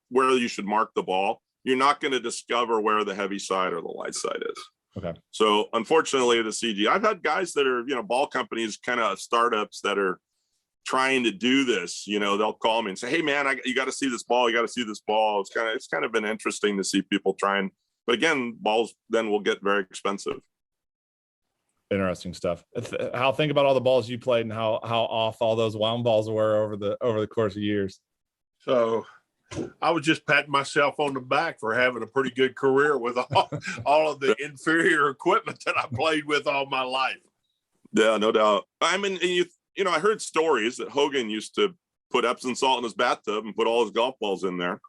where you should mark the ball. You're not going to discover where the heavy side or the light side is. Okay. So unfortunately, the CG, I've had guys that are, ball companies, kind of startups that are trying to do this, they'll call me and say, hey man, you got to see this ball. You got to see this ball. It's kind of been interesting to see people trying, but again, balls then will get very expensive. Interesting stuff. Hal, think about all the balls you played and how off all those wound balls were over the course of years. So I was just patting myself on the back for having a pretty good career with all of the inferior equipment that I played with all my life. Yeah, no doubt. I mean, I heard stories that Hogan used to put Epsom salt in his bathtub and put all his golf balls in there,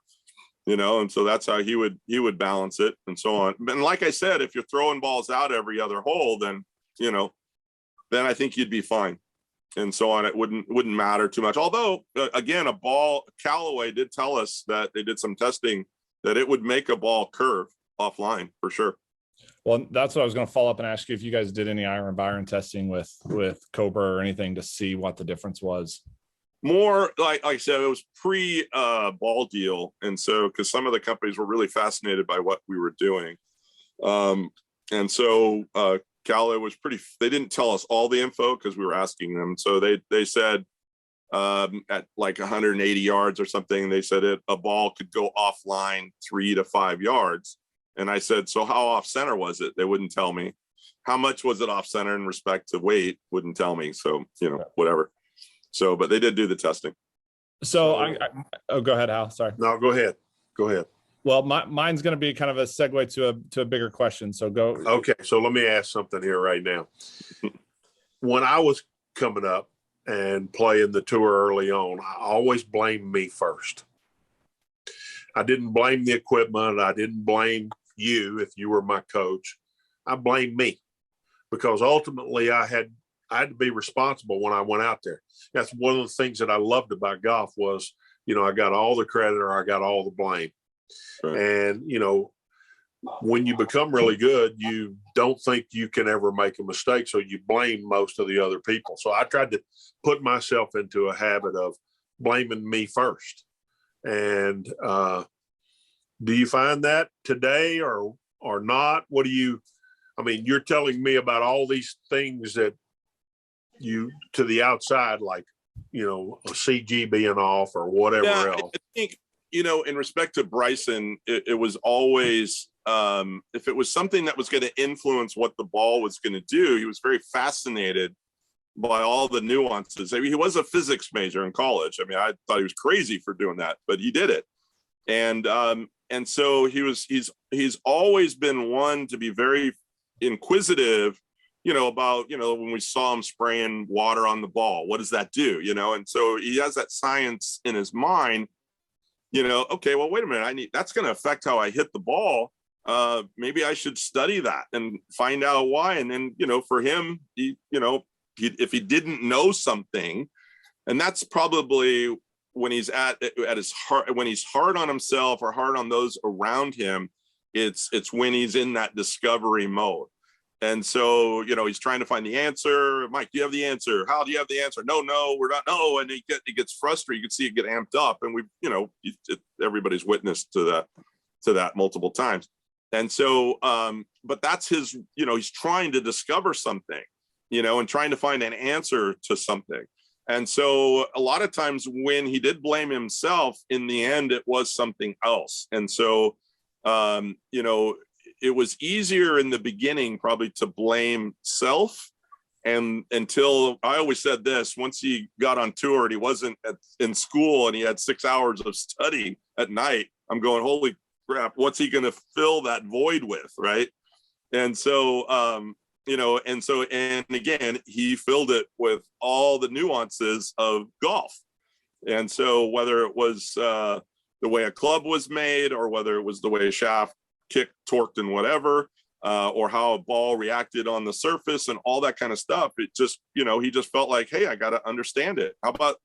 and so that's how he would balance it and so on. And like I said, if you're throwing balls out every other hole, then I think you'd be fine and so on. It wouldn't matter too much. Although again, Callaway did tell us that they did some testing that it would make a ball curve offline for sure. Well, that's what I was going to follow up and ask you if you guys did any iron Byron testing with Cobra or anything to see what the difference was. More like I said, it was pre ball deal. And so, because some of the companies were really fascinated by what we were doing. And so Callaway was they didn't tell us all the info because we were asking them. So they said at like 180 yards or something, they said a ball could go offline 3 to 5 yards. And I said, so how off center was it? They wouldn't tell me. How much was it off center in respect to weight? Wouldn't tell me. So, whatever. So, but they did do the testing. So go ahead, Hal. Sorry. No, go ahead. Go ahead. Well, mine's going to be kind of a segue to a bigger question. So go. Okay. So let me ask something here right now. When I was coming up and playing the tour early on, I always blamed me first. I didn't blame the equipment. I didn't blame you if you were my coach. I blamed me because ultimately I had to be responsible when I went out there. That's one of the things that I loved about golf was I got all the credit or I got all the blame. Right. And, when you become really good, you don't think you can ever make a mistake. So you blame most of the other people. So I tried to put myself into a habit of blaming me first. And do you find that today or not? What do you're telling me about all these things that you to the outside, like, a CG being off or whatever else. I think, in respect to Bryson, it was always, if it was something that was going to influence what the ball was going to do, he was very fascinated by all the nuances. I mean, he was a physics major in college. I mean, I thought he was crazy for doing that, but he did it. And so he's always been one to be very inquisitive, about, when we saw him spraying water on the ball, what does that do? And so he has that science in his mind, okay, well, wait a minute, that's going to affect how I hit the ball. Maybe I should study that and find out why. And then, for him, if he didn't know something, and that's probably when he's at his heart, when he's hard on himself or hard on those around him, it's when he's in that discovery mode. And so, he's trying to find the answer. Mike, do you have the answer? Hal, do you have the answer? No, we're not. No. And he gets frustrated. You can see it get amped up. And everybody's witnessed to that multiple times. And so, but that's his, he's trying to discover something, and trying to find an answer to something. And so a lot of times when he did blame himself, in the end, it was something else. And so, it was easier in the beginning probably to blame self. And until I always said this, once he got on tour and he wasn't in school and he had 6 hours of study at night, I'm going, holy crap, what's he going to fill that void with? Right. And so, and again, he filled it with all the nuances of golf. And so whether it was the way a club was made, or whether it was the way a shaft kicked, torqued, and whatever, or how a ball reacted on the surface and all that kind of stuff, it just, he just felt like, hey, I got to understand it. How about,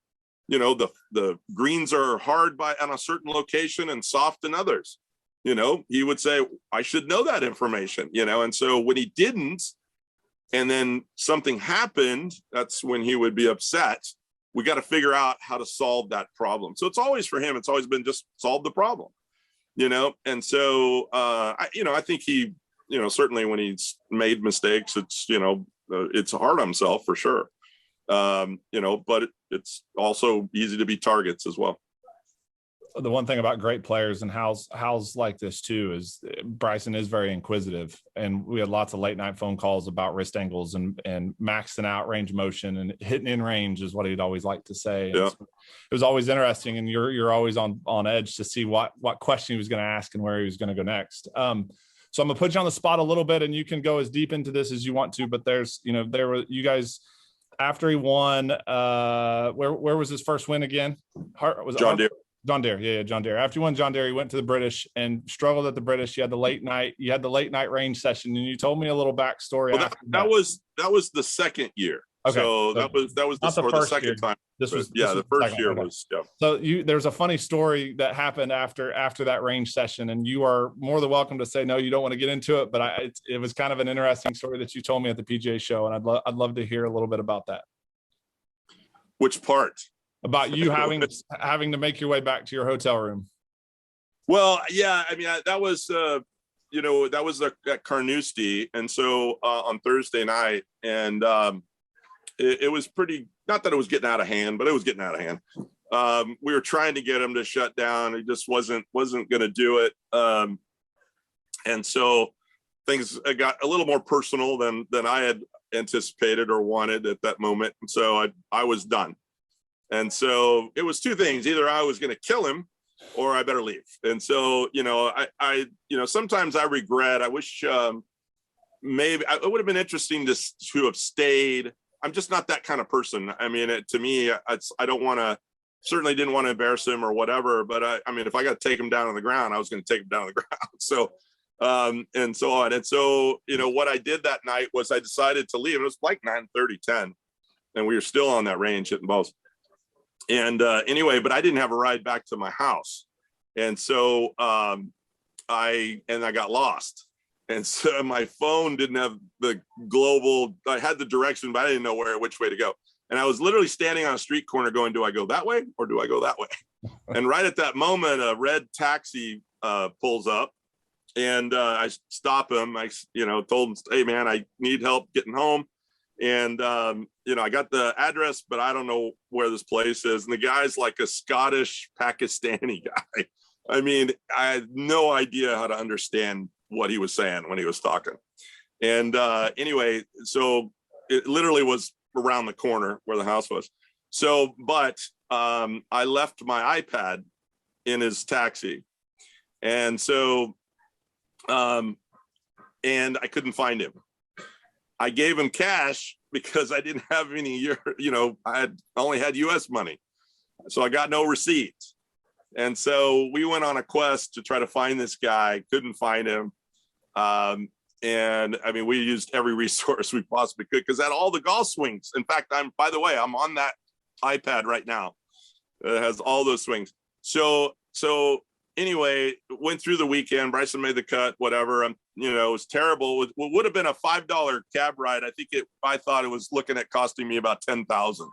the greens are hard on a certain location and soft in others. He would say, I should know that information, and so when he didn't, and then something happened, that's when he would be upset. We got to figure out how to solve that problem. So it's always, for him, it's always been just solve the problem, and so, I think he, certainly when he's made mistakes, it's, it's hard on himself for sure. But it's also easy to be targets as well. The one thing about great players, and Hal's like this too, is Bryson is very inquisitive, and we had lots of late night phone calls about wrist angles and maxing out range motion, and hitting in range is what he'd always like to say. Yeah. So it was always interesting, and you're always on edge to see what question he was going to ask and where he was going to go next. So I'm gonna put you on the spot a little bit, and you can go as deep into this as you want to, but there's, there were, you guys, after he won, where was his first win again? Was it John Deere? John Deere. Yeah, John Deere. After you won John Deere, he went to the British and struggled at the British. You had the late night range session, and you told me a little backstory. Well, that was the second year. Okay. So that was the second year. time. This was the first second. year Okay. was, yeah. So there's a funny story that happened after that range session, and you are more than welcome to say no, you don't want to get into it, but it was kind of an interesting story that you told me at the PGA show, and I'd love to hear a little bit about that. Which part? About you having to make your way back to your hotel room. Well, yeah, I mean, that was that was at Carnoustie, and so on Thursday night, and it was pretty, not that it was getting out of hand, but it was getting out of hand. We were trying to get him to shut down. He just wasn't going to do it, and so things got a little more personal than I had anticipated or wanted at that moment, and so I was done. And so it was two things: either I was going to kill him, or I better leave. And so, I sometimes I regret. I wish maybe it would have been interesting to have stayed. I'm just not that kind of person. I mean, to me, I don't want to. Certainly didn't want to embarrass him or whatever. But I mean, if I got to take him down on the ground, I was going to take him down on the ground. So, and so on. And so, what I did that night was I decided to leave. It was like 9:30, 10, and we were still on that range hitting balls. And anyway, but I didn't have a ride back to my house. And so I got lost. And so my phone didn't have the global, I had the direction, but I didn't know which way to go. And I was literally standing on a street corner going, do I go that way or do I go that way? And right at that moment, a red taxi pulls up, and I stop him. I, told him, hey man, I need help getting home. And, I got the address, but I don't know where this place is. And the guy's like a Scottish Pakistani guy. I mean, I had no idea how to understand what he was saying when he was talking. And anyway, so it literally was around the corner where the house was. So, but I left my iPad in his taxi. And so, and I couldn't find him. I gave him cash because I didn't have any, I only had US money. So I got no receipt. And so we went on a quest to try to find this guy, couldn't find him. And I mean, we used every resource we possibly could because at all the golf swings. In fact, by the way, I'm on that iPad right now. It has all those swings. So anyway, went through the weekend. Bryson made the cut, whatever. It was terrible. It would have been a $5 cab ride. I thought it was looking at costing me about $10,000,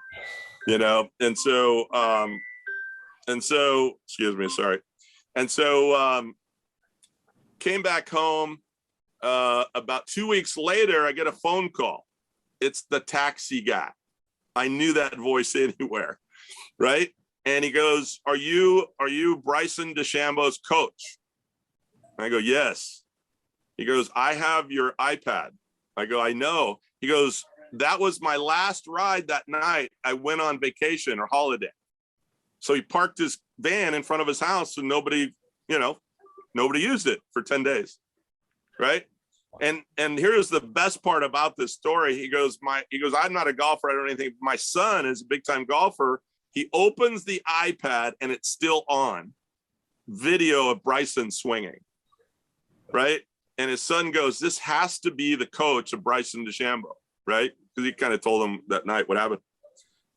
And so, excuse me, sorry. And so came back home. About 2 weeks later, I get a phone call. It's the taxi guy. I knew that voice anywhere, right? And he goes, are you Bryson DeChambeau's coach? I go, yes. He goes, I have your iPad. I go, I know. He goes, that was my last ride that night. I went on vacation or holiday. So he parked his van in front of his house and nobody used it for 10 days. Right. And here's the best part about this story. He goes, I'm not a golfer. I don't know anything. My son is a big time golfer. He opens the iPad and it's still on video of Bryson swinging. Right. And his son goes, this has to be the coach of Bryson DeChambeau. Right. Because he kind of told him that night what happened.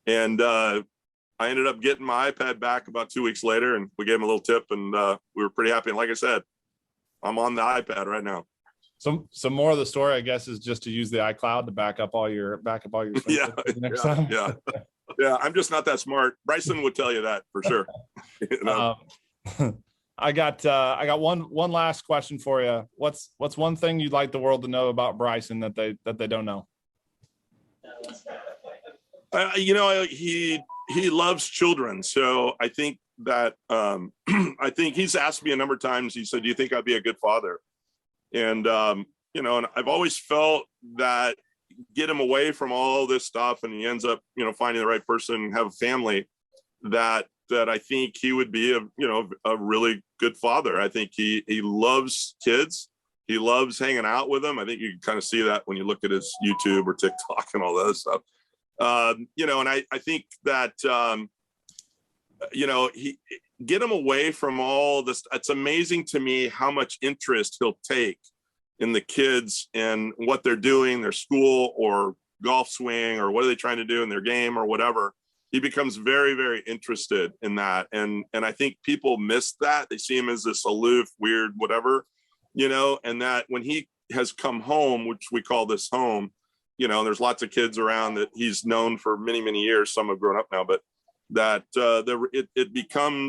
And I ended up getting my iPad back about 2 weeks later, and we gave him a little tip, and we were pretty happy. And like I said, I'm on the iPad right now. Some more of the story, I guess, is just to use the iCloud to back up all your yeah, yeah. I'm just not that smart. Bryson would tell you that for sure. I got one last question for you. What's one thing you'd like the world to know about Bryson that they don't know? He loves children. So I think that I think he's asked me a number of times. He said, do you think I'd be a good father? And and I've always felt that get him away from all this stuff and he ends up finding the right person and have a family, that I think he would be a really good father. I think he loves kids. He loves hanging out with them. I think you can kind of see that when you look at his YouTube or TikTok and all that stuff. And I think that, he get him away from all this. It's amazing to me how much interest he'll take in the kids and what they're doing, their school or golf swing, or what are they trying to do in their game or whatever. He becomes very, very interested in that. And I think people miss that. They see him as this aloof, weird, whatever, and that when he has come home, which we call this home, there's lots of kids around that he's known for many, many years. Some have grown up now, but that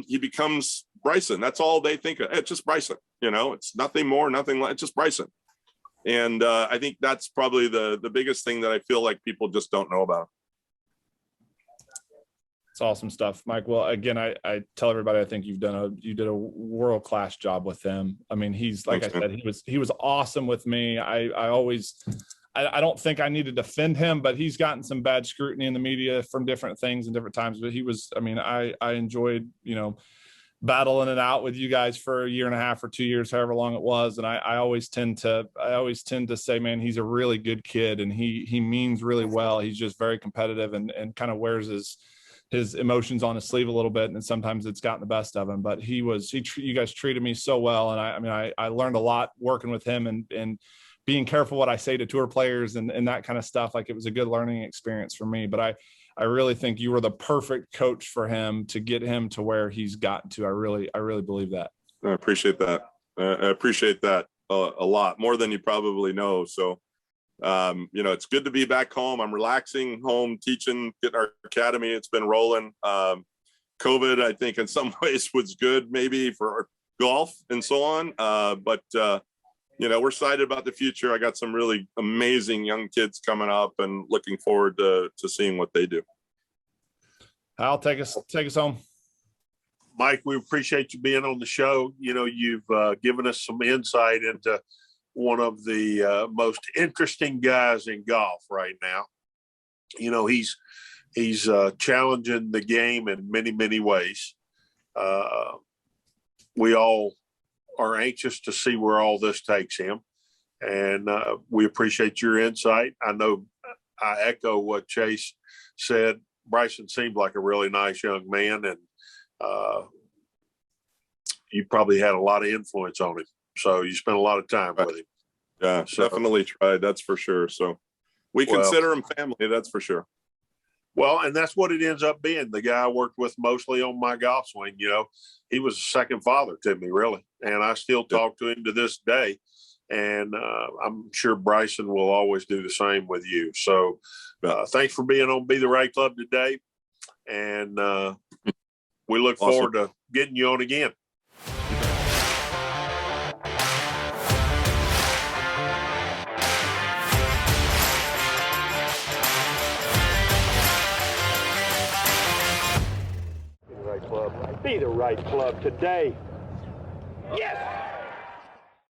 he becomes Bryson. That's all they think of. It's just Bryson, it's nothing more, nothing less, it's just Bryson. And I think that's probably the biggest thing that I feel like people just don't know about. It's awesome stuff, Mike. Well, again, I tell everybody, I think you did a world-class job with him. I mean, he's, like I said, he was awesome with me. I don't think I need to defend him, but he's gotten some bad scrutiny in the media from different things and different times. But I enjoyed, battling it out with you guys for a year and a half or 2 years, however long it was. And I always tend to say, man, he's a really good kid and he means really well. He's just very competitive and kind of wears his emotions on his sleeve a little bit. And sometimes it's gotten the best of him, but you guys treated me so well. And I learned a lot working with him and being careful what I say to tour players and that kind of stuff. Like, it was a good learning experience for me. But I I really think you were the perfect coach for him to get him to where he's gotten to. I really believe that. I appreciate that. I appreciate that a lot, more than you probably know. So, it's good to be back home. I'm relaxing home, teaching, getting our academy. It's been rolling. COVID, I think in some ways was good, maybe for golf and so on. But we're excited about the future. I got some really amazing young kids coming up and looking forward to seeing what they do. Hal, take us home. Mike, we appreciate you being on the show. You've given us some insight into one of the most interesting guys in golf right now. He's challenging the game in many, many ways. We all are anxious to see where all this takes him. And we appreciate your insight. I know I echo what Chase said. Bryson seemed like a really nice young man, and you probably had a lot of influence on him. So you spent a lot of time with him. Yeah, definitely tried. That's for sure. So we consider him family. That's for sure. Well, and that's what it ends up being. The guy I worked with mostly on my golf swing, he was a second father to me, really. And I still talk to him to this day. And I'm sure Bryson will always do the same with you. So thanks for being on Be the Right Club today. And we look forward to getting you on again. Be the right club today. Yes!